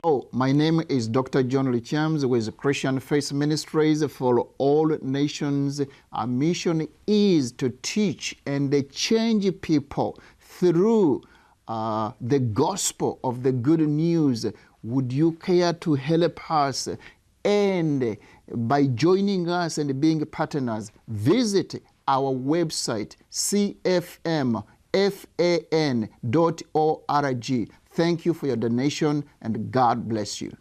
Oh, my name is Dr. John Lichams with Christian Faith Ministries for All Nations. Our mission is to teach and change people through the gospel of the good news. Would you care to help us? And by joining us and being partners, visit our website, cfmfan.org. Thank you for your donation, and God bless you.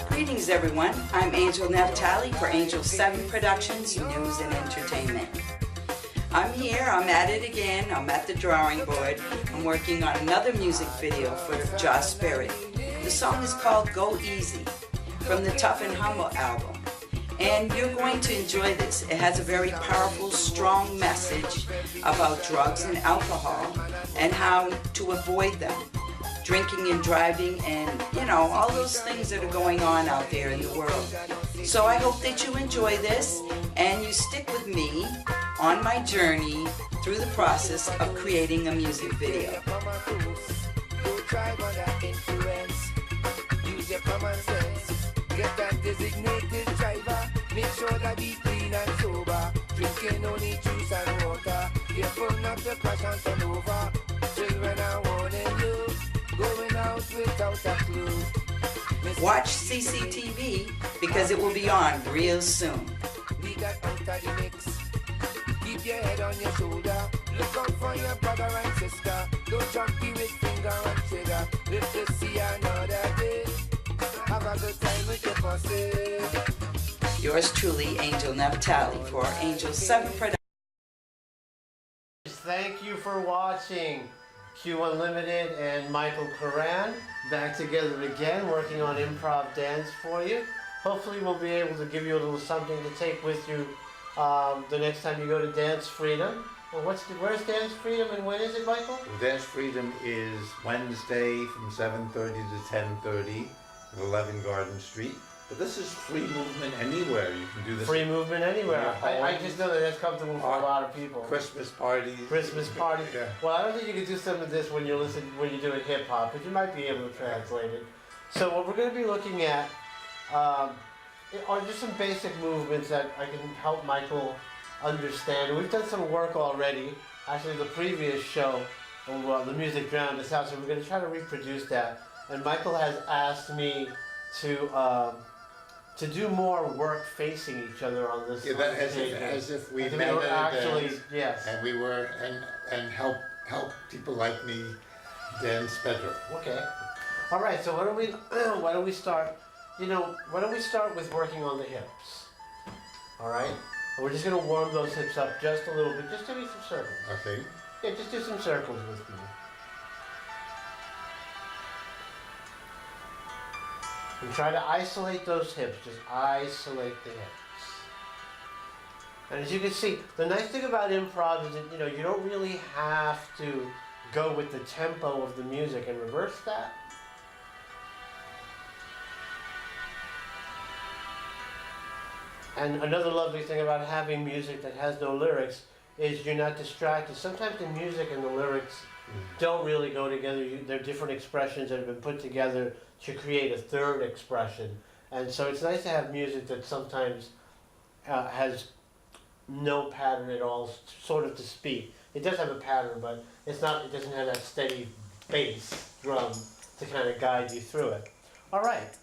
Greetings, everyone. I'm Angel Naftali for Angel 7 Productions, News and Entertainment. I'm here, I'm at it again, I'm at the drawing board. I'm working on another music video for Josh Spirit. The song is called Go Easy from the Tough and Humble album. And you're going to enjoy this. It has a very powerful, strong message about drugs and alcohol and how to avoid them. Drinking and driving and, all those things that are going on out there in the world. So I hope that you enjoy this and you stick with me on my journey through the process of creating a music video. Get that designated driver. Make sure that he's clean and sober. Drinking only juice and water. Careful not to crash and turn over. Children are warning you. Going out without a clue. Watch CCTV because it will be on real soon. We got out of the mix. Keep your head on your shoulder. Look out for your brother and sister. Don't junkie with finger and trigger. If you see another day, have a good time with your pussy. Yours truly, Angel Naftali for Angel 7 Productions. Thank you for watching Que Unlimited and Michael Koran back together again, working on improv dance for you. Hopefully we'll be able to give you a little something to take with you the next time you go to Dance Freedom. Well, where's Dance Freedom and when is it, Michael? Well, Dance Freedom is Wednesday from 7:30 to 10:30 at 11 Garden Street. But this is free movement anywhere. You can do this. Free movement anywhere. I just know that that's comfortable for a lot of people. Christmas parties. Christmas parties. Yeah. Well, I don't think you can do some of this when you're doing hip hop, but you might be able to translate it. So what we're going to be looking at are just some basic movements that I can help Michael understand. We've done some work already. Actually, the previous show, the music drowned us out, so we're going to try to reproduce that. And Michael has asked me to do more work facing each other on this. Yeah, that as if we met actually, yes. And we were and help people like me dance better. Okay. All right. So why don't we start? Why don't we start with working on the hips? All right. And we're just going to warm those hips up just a little bit. Just do me some circles. Okay. Yeah, just do some circles with me. And try to isolate those hips. Just isolate the hips. And as you can see, the nice thing about improv is that you don't really have to go with the tempo of the music and reverse that. And another lovely thing about having music that has no lyrics is you're not distracted. Sometimes the music and the lyrics don't really go together. They're different expressions that have been put together to create a third expression. And so it's nice to have music that sometimes has no pattern at all, sort of to speak. It does have a pattern, but it doesn't have that steady bass drum to kind of guide you through it. All right.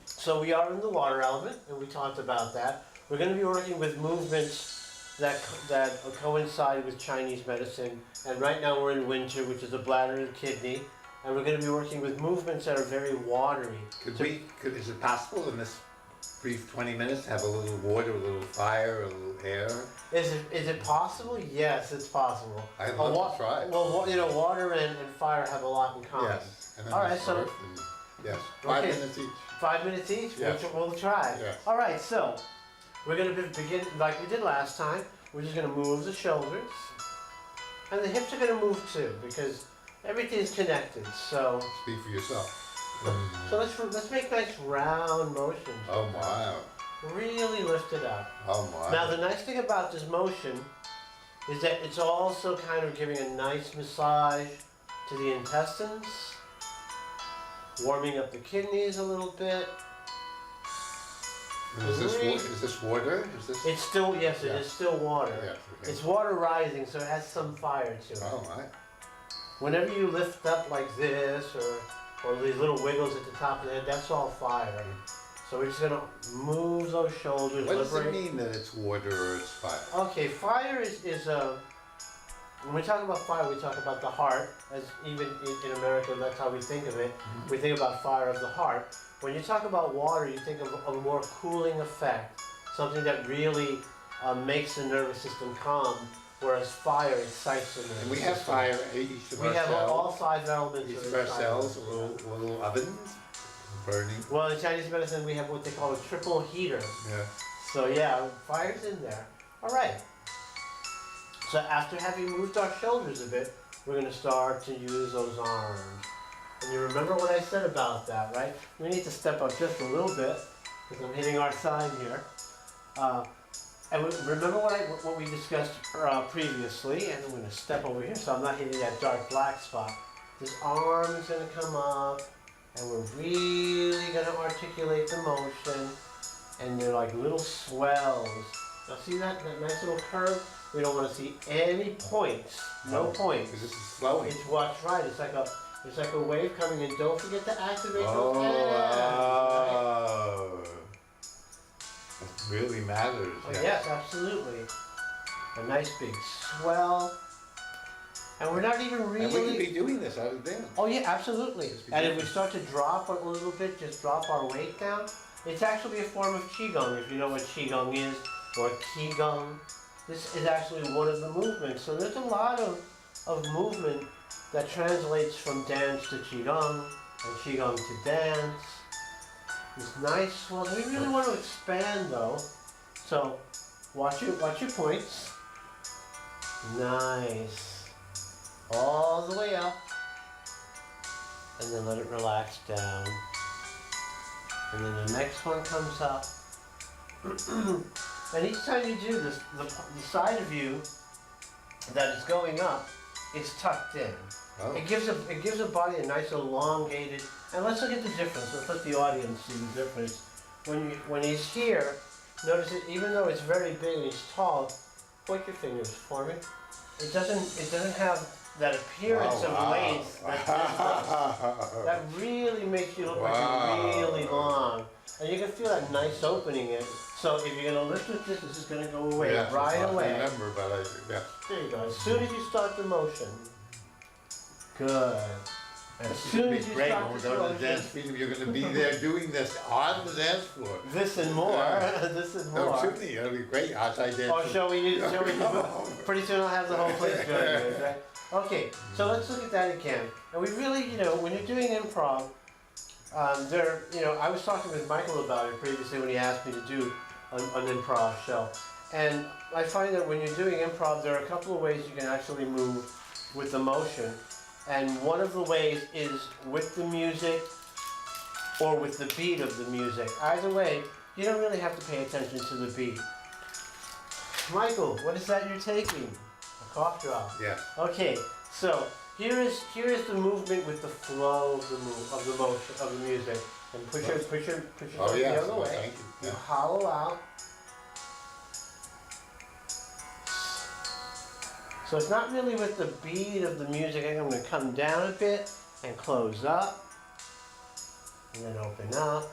So we are in the water element, and we talked about that. We're going to be working with movements that coincide with Chinese medicine. And right now we're in winter, which is the bladder and kidney. And we're going to be working with movements that are very watery. Is it possible in this brief 20 minutes to have a little water, a little fire, a little air? Is it possible? Yes, it's possible. I'd love to try. Well, water and fire have a lot in common. Yes. And then all right, so yes, 5 minutes each. 5 minutes each? Yes. We'll try. Yes. All right, so we're going to begin like we did last time. We're just going to move the shoulders. And the hips are going to move too, because everything's connected, so... Speak for yourself. So let's make nice round motions. Oh, wow. Really lift it up. Oh, my. Now, the nice thing about this motion is that it's also kind of giving a nice massage to the intestines, warming up the kidneys a little bit. Is this water? Is this? It's still, yes, it is still water. Yes, okay. It's water rising, so it has some fire to it. Oh, my. Whenever you lift up like this, or these little wiggles at the top of the head, that's all fire. So we're just gonna move those shoulders. What does it mean that it's water or it's fire? Okay, fire is when we talk about fire, we talk about the heart, as even in America, that's how we think of it. We think about fire of the heart. When you talk about water, you think of a more cooling effect, something that really makes the nervous system calm, whereas fire excites the nervous system. And we have fire in each of our cells. We have all 5 elements Each of of the our cells, little ovens, burning. Well, in Chinese medicine, we have what they call a triple heater. Yeah. So yeah, fire's in there. All right. So after having moved our shoulders a bit, we're going to start to use those arms. And you remember what I said about that, right? We need to step up just a little bit, because I'm hitting our side here. And remember what we discussed previously, and I'm going to step over here so I'm not hitting that dark black spot. This arm is going to come up, and we're really going to articulate the motion, and they're like little swells. Now see that nice little curve? We don't want to see any points, no points. Because this is flowing. It's what's right. It's like a wave coming in. Don't forget to activate those hands. Oh, it really matters. Oh, yes, absolutely. A nice big swell. And we're not even really... And we could be doing this out of dance. Oh yeah, absolutely. And if we start to drop a little bit, just drop our weight down, it's actually a form of Qigong, if you know what Qigong is, or Qigong. This is actually one of the movements. So there's a lot of movement that translates from dance to Qigong, and Qigong to dance. It's nice. Well, we really want to expand though. So watch your points. Nice. All the way up. And then let it relax down. And then the next one comes up. And each time you do this, the side of you that is going up is tucked in. Oh. It gives a body a nice elongated. And let's look at the difference. Let's let the audience see the difference. When he's here, notice that even though it's very big and he's tall, point your fingers for me. It doesn't have that appearance of length that really makes you look like you're really long. And you can feel that nice opening in. So if you're going to lift with this is going to go away right away. I remember, but yeah. There you go. As soon as you start the motion. Good. As soon as you great start when we the go to the motion. dance field, you're going to be there doing this on the dance floor. This and more. Yeah. This and No, more. shoot me. It'll be great outside dancing. Oh, shall we pretty soon I'll have the whole place going, right? Okay, so let's look at that again. And we really, when you're doing improv, I was talking with Michael about it previously when he asked me to do an improv show. And I find that when you're doing improv, there are a couple of ways you can actually move with the motion. And one of the ways is with the music or with the beat of the music. Either way, you don't really have to pay attention to the beat. Michael, what is that you're taking? A cough drop. Yeah. Okay, so here is the movement with the flow of the motion of the music. And push your Oh, the yeah. other way. Thank you. You Yeah. hollow out. So it's not really with the beat of the music. I'm going to come down a bit and close up. And then open up.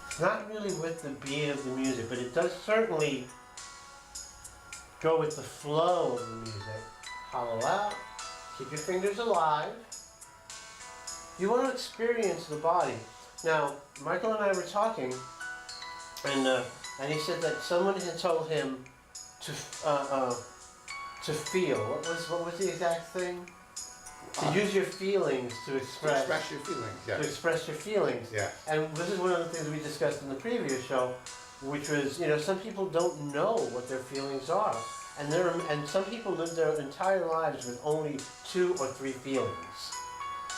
It's not really with the beat of the music, but it does certainly go with the flow of the music. Hollow out. Keep your fingers alive. You want to experience the body. Now, Michael and I were talking, and he said that someone had told him to feel. What was the exact thing? To use your feelings to express. To express your feelings, yeah. To express your feelings. Yeah. And this is one of the things we discussed in the previous show, which was, some people don't know what their feelings are. And some people live their entire lives with only 2 or 3 feelings.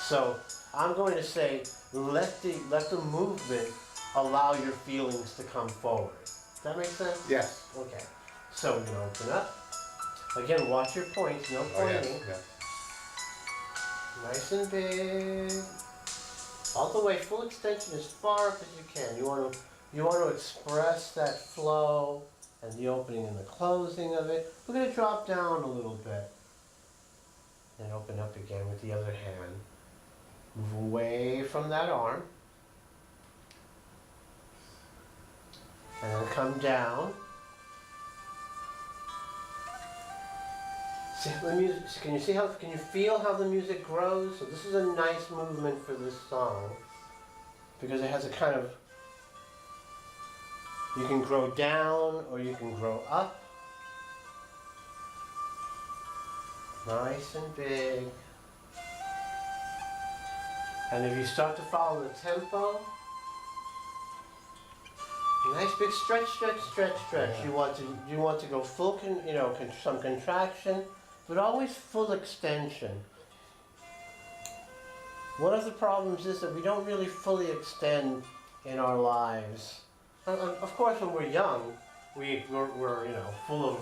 So I'm going to say, let the movement allow your feelings to come forward. that make sense? Yes. Okay. So we open up. Again, watch your points, no Oh, yes, pointing. yes. Nice and big. All the way, full extension as far up as you can. You want to express that flow and the opening and the closing of it. We're going to drop down a little bit. Then open up again with the other hand. Move away from that arm. And then come down. See the music, can you feel how the music grows? So this is a nice movement for this song because it has a kind of, you can grow down or you can grow up. Nice and big. And if you start to follow the tempo, nice big stretch, stretch, stretch, stretch. Yeah. You want to go full, some contraction, but always full extension. One of the problems is that we don't really fully extend in our lives. Of course, when we're young, we're full of,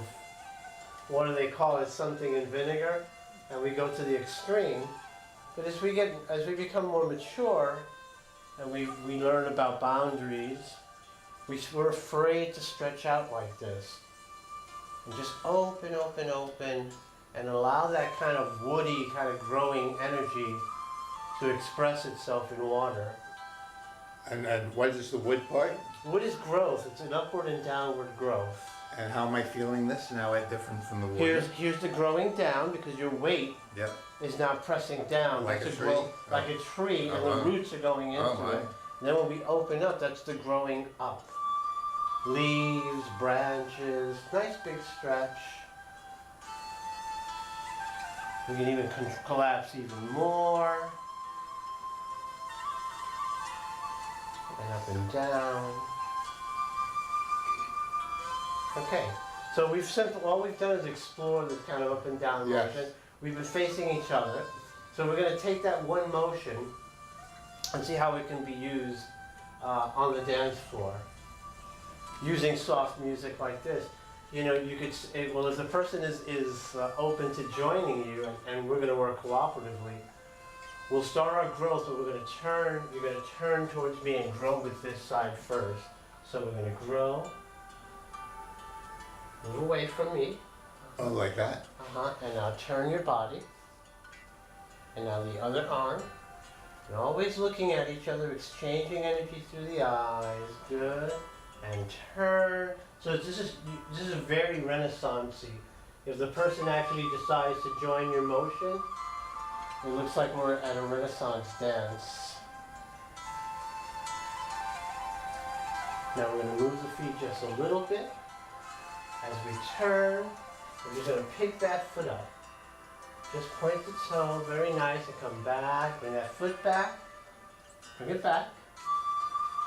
what do they call it, something in vinegar, and we go to the extreme. But as we become more mature, and we learn about boundaries, we're afraid to stretch out like this. And just open, open, open, and allow that kind of woody, kind of growing energy to express itself in water. And what is the wood part? Wood is growth. It's an upward and downward growth. And how am I feeling this now at different from the wood? Here's the growing down because your weight Yep. is now pressing down. Like That's a to grow tree? like a tree, and the Uh-huh. roots are going into Oh, my. it. And then when we open up, that's the growing up. Leaves, branches, nice big stretch. We can even collapse even more. And up and down. Okay, so all we've done is explore this kind of up and down Yes. motion. We've been facing each other. So we're going to take that one motion and see how it can be used on the dance floor. Using soft music like this. You could, if the person is open to joining you and we're going to work cooperatively, we'll start our growth, but you're going to turn towards me and grow with this side first. So we're going to grow. Move away from me. Oh, like that? And now turn your body. And now the other arm. And always looking at each other, exchanging energy through the eyes. Good. And turn. So this is very Renaissance-y. If the person actually decides to join your motion, it looks like we're at a Renaissance dance. Now we're going to move the feet just a little bit. As we turn, we're just going to pick that foot up. Just point the toe, very nice, and come back. Bring that foot back. Bring it back.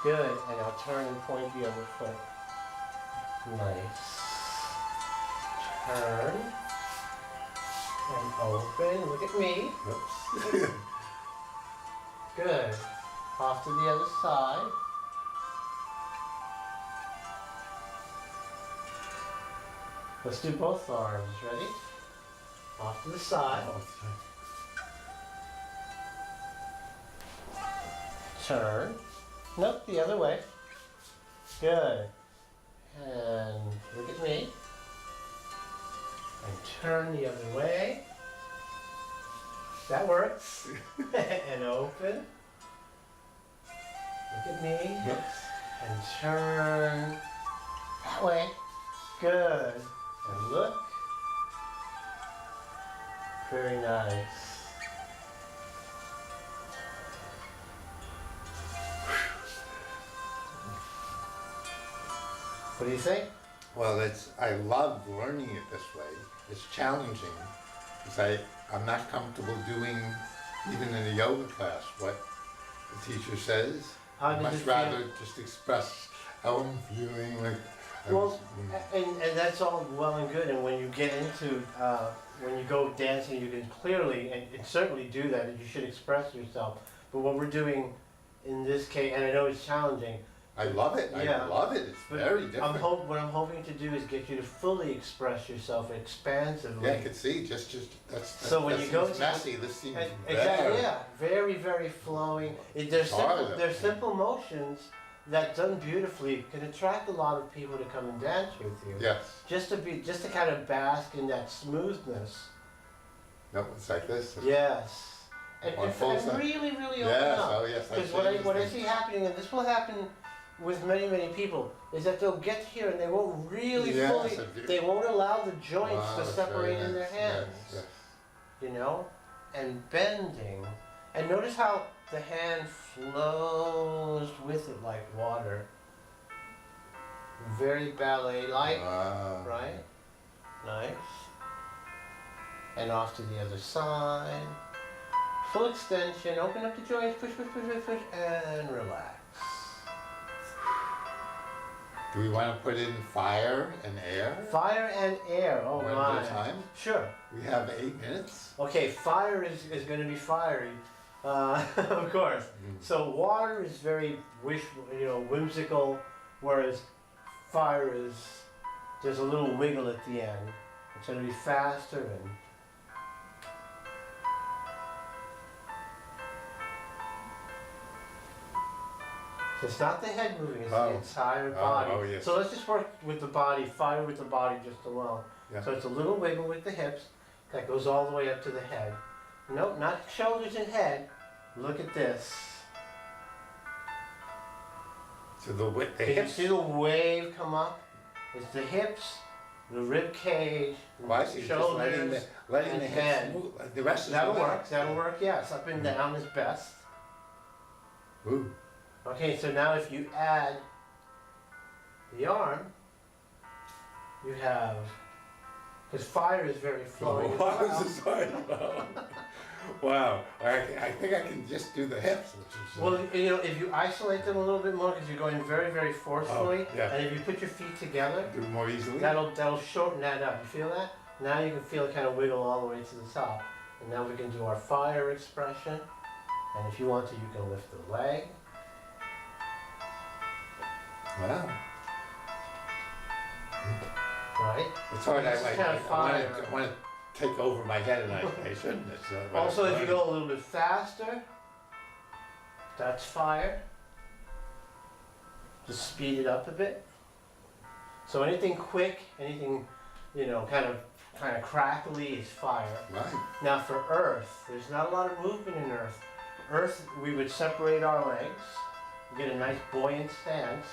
Good, and now turn and point the other foot. Nice. Turn. And open. Look at me. Oops. Good. Off to the other side. Let's do both arms. Ready? Off to the side. Turn. Nope, the other way. Good. And look at me. And turn the other way. That works. And open. Look at me. Oops. And turn that way. Good. And look. Very nice. What do you think? Well, I love learning it this way. It's challenging because I'm not comfortable doing, even in a yoga class, what the teacher says. I'd much rather just express how I'm feeling. And that's all well and good. And when you get into, when you go dancing, you can clearly and certainly do that. And you should express yourself. But what we're doing in this case, and I know it's challenging, I love it. Yeah. I love it. It's But very different. what I'm hoping to do is get you to fully express yourself expansively. Yeah, I could see. That's So when that you go seems to- messy. This seems Exactly, very. yeah. Very, very flowing. There's Sorry, simple, though. there's simple motions that done beautifully can attract a lot of people to come and dance with you. Yes. Just to kind of bask in that smoothness. No, it's like this. Yes. And On full and side. really, really open Yes. up. Oh, yes. Because see what I these see things. happening, and this will happen with many, many people, is that they'll get here and they won't really Yes, fully, I do. they won't allow the joints Wow, to that's separate very in their nice. hands. Yes, You know? And bending. And notice how the hand flows with it like water. Very ballet-like, Wow. right? Nice. And off to the other side. Full extension, open up the joints, push, push, push, push, push, and relax. Do we want to put in fire and air? Fire and air, oh One my. at a time? Sure. We have 8 minutes. Okay, fire is going to be fiery, of course. So water is very whimsical, whereas fire is, there's a little wiggle at the end. It's going to be faster and it's not the head moving, it's Oh. the entire Oh, body. oh, yes. So let's just work with the body, fire with the body just alone. Yeah. So it's a little wiggle with the hips that goes all the way up to the head. Nope, not shoulders and head. Look at this. So the Can you hips. see the wave come up? It's the hips, the rib cage, Well, I see. Just letting the, shoulders. letting and the head. hips move. The rest is That'll the leg. work, that'll work, yes. Up and down is best. Ooh. Okay, so now if you add the arm, you have, because fire is very flowing. as Oh, well. I'm so sorry. Wow. I think I can just do the hips, which is. Well, if you isolate them a little bit more, because you're going very, very forcefully, Oh, yeah. and if you put your feet together, Do it more easily. that'll shorten that up. You feel that? Now you can feel it kind of wiggle all the way to the top. And now we can do our fire expression. And if you want to, you can lift the leg. Wow. Right? It's hard. This is kind of fire. I want to take over my head, and I shouldn't. It's, but Also, it's if you fine. go a little bit faster, that's fire. Just speed it up a bit. So anything quick, anything, kind of crackly is fire. Right. Now for earth, there's not a lot of movement in earth. Earth, we would separate our legs, get a nice buoyant stance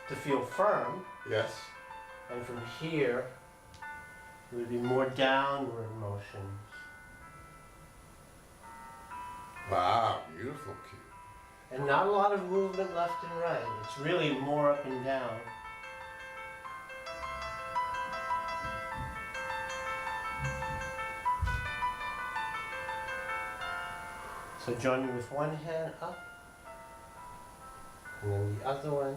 to feel firm, Yes. and from here, it would be more downward motions. Wow. Beautiful. Cute. And not a lot of movement left and right. It's really more up and down. So join me with one hand up, and then the other one,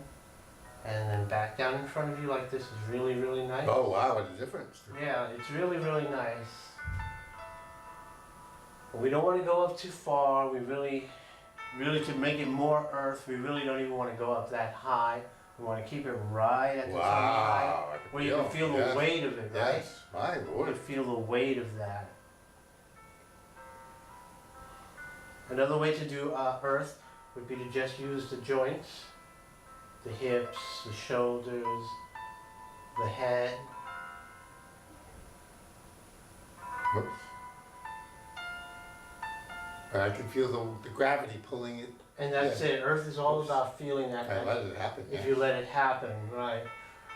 and then back down in front of you like this is really, really nice. Oh wow! What a difference. Yeah, it's really, really nice. We don't want to go up too far. We really to make it more earth, we really don't even want to go up that high. We want to keep it right at the same height, Wow. I can where you can feel the yes. weight of it, right? Yes. My You lord. can feel the weight of that. Another way to do earth would be to just use the joints, the hips, the shoulders, the head. Whoops. I can feel the gravity pulling it. And that's Yeah. it. Earth is all Oops. about feeling that. I let it happen. If yeah. you let it happen, right?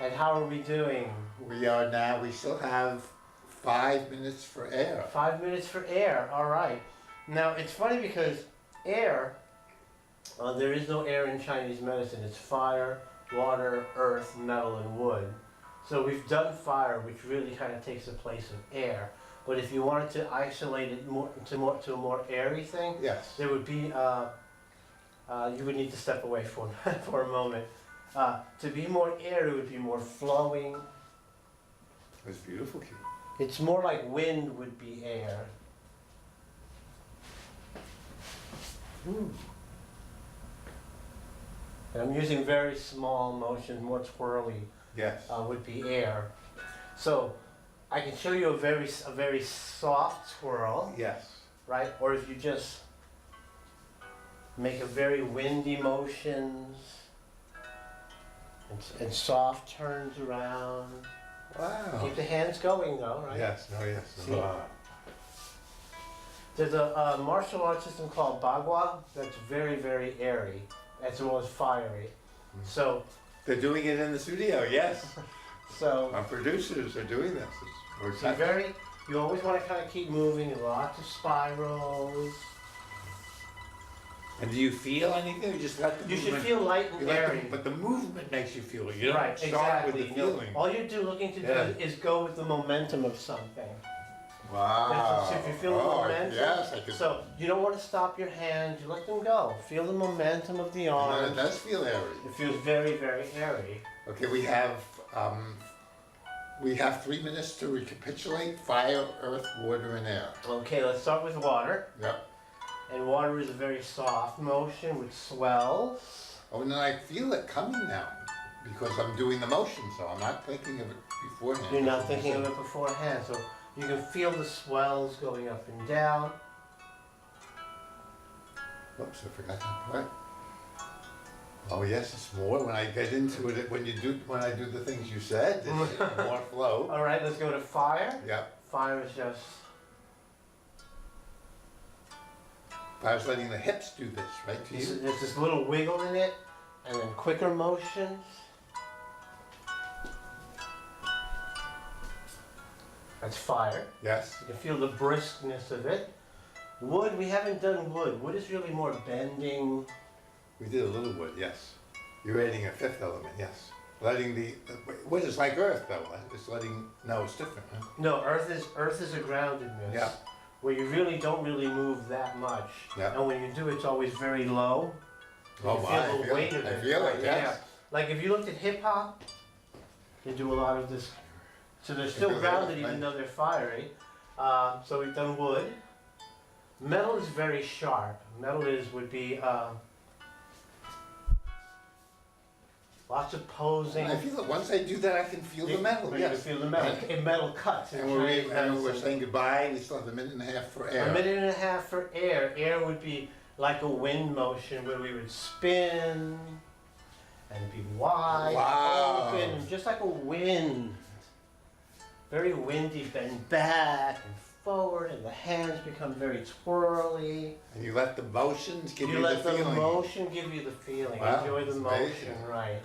And how are we doing? We are now. We still have 5 minutes for air. 5 minutes for air. All right. Now it's funny because air, there is no air in Chinese medicine. It's fire, water, earth, metal, and wood. So we've done fire, which really kind of takes the place of air. But if you wanted to isolate it more to a more airy thing, Yes. there would be you would need to step away for for a moment. To be more air, it would be more flowing. It's beautiful. Kid. It's more like wind would be air. And I'm using very small motions, more twirly Yes. would be air. So I can show you a very soft twirl, Yes. right? Or if you just make a very windy motions and soft turns around. Wow. Keep the hands going though, right? Yes. Oh, yes. See? Wow. There's a martial arts system called Bagua that's very, very airy, as well as fiery. So, They're doing it in the studio. Yes. so Our producers are doing this. We're so you always want to kind of keep moving in lots of spirals. And do you feel anything? Or you just let the You should movement. feel light You and let airy. the, but the movement makes you feel it. You don't Right, start exactly. with the No, feeling. all you're looking to Yeah. do is go with the momentum of something. Wow. If you feel the momentum, Yes, I can. so you don't want to stop your hands, you let them go. Feel the momentum of the And arms. it does feel airy. It feels very, very airy. Okay, we have 3 minutes to recapitulate: fire, earth, water, and air. Okay, let's start with water. Yep. And water is a very soft motion which swells. Oh, and then I feel it coming now because I'm doing the motion, so I'm not thinking of it beforehand. You're not thinking of it beforehand, so you can feel the swells going up and down. Oops, I forgot that part. Oh yes, it's more when I get into it. When I do the things you said, it's more flow. All right, let's go to fire. Yep. Fire is just I was letting the hips do this, right? To you? there's this little wiggle in it, and then quicker motions. That's fire. Yes. You can feel the briskness of it. Wood, we haven't done wood. Wood is really more bending. We did a little wood. Yes. You're adding a 5th element. Yes. Letting the wood is like earth though. It's letting. No, it's different. Huh? No, earth is a groundedness. Yeah. Where you really don't really move that much. Yeah. And when you do, it's always very low. Oh You my! feel I the feel weight it. of I it. feel Right, it. Yes. Like if you looked at hip hop, they do a lot of this. So they're still feel that, grounded right. even though they're fiery. So we've done wood. Metal is very sharp. Metal would be lots of posing. I feel it. Once I do that, I can feel the metal. You Yes. can feel the metal. And metal cuts. And we're saying goodbye. We still have a minute and a half for air. A minute and a half for air. Air would be like a wind motion where we would spin and be wide, Wow. open, just like a wind. Very windy, bend back and forward, and the hands become very twirly. And you let the motions give you, You let the the feeling. motion give you the feeling. Wow, Enjoy the that's motion, amazing. right.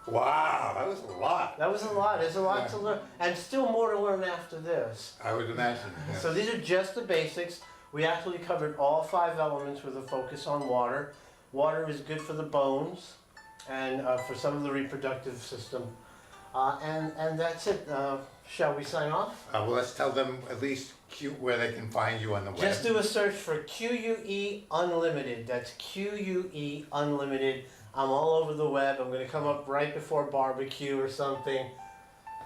Wow, that was a lot. That was a lot. There's a lot Yeah. to learn. And still more to learn after this. I would imagine. Yes. So these are just the basics. We actually covered all 5 elements with a focus on water. Water is good for the bones and for some of the reproductive system. And that's it. Shall we sign off? Well, let's tell them at least where they can find you on the web. Just do a search for QUE Unlimited. That's QUE Unlimited. I'm all over the web. I'm going to come up right before barbecue or something.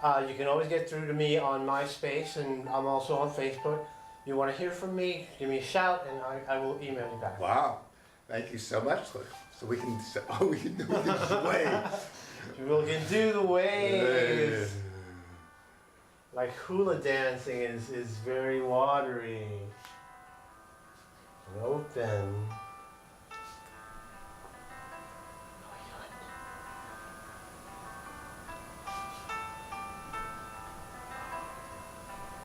You can always get through to me on MySpace, and I'm also on Facebook. You want to hear from me, give me a shout, and I will email you back. Wow, thank you so much. So we can sway. We can do the waves. Like hula dancing is very watery and open.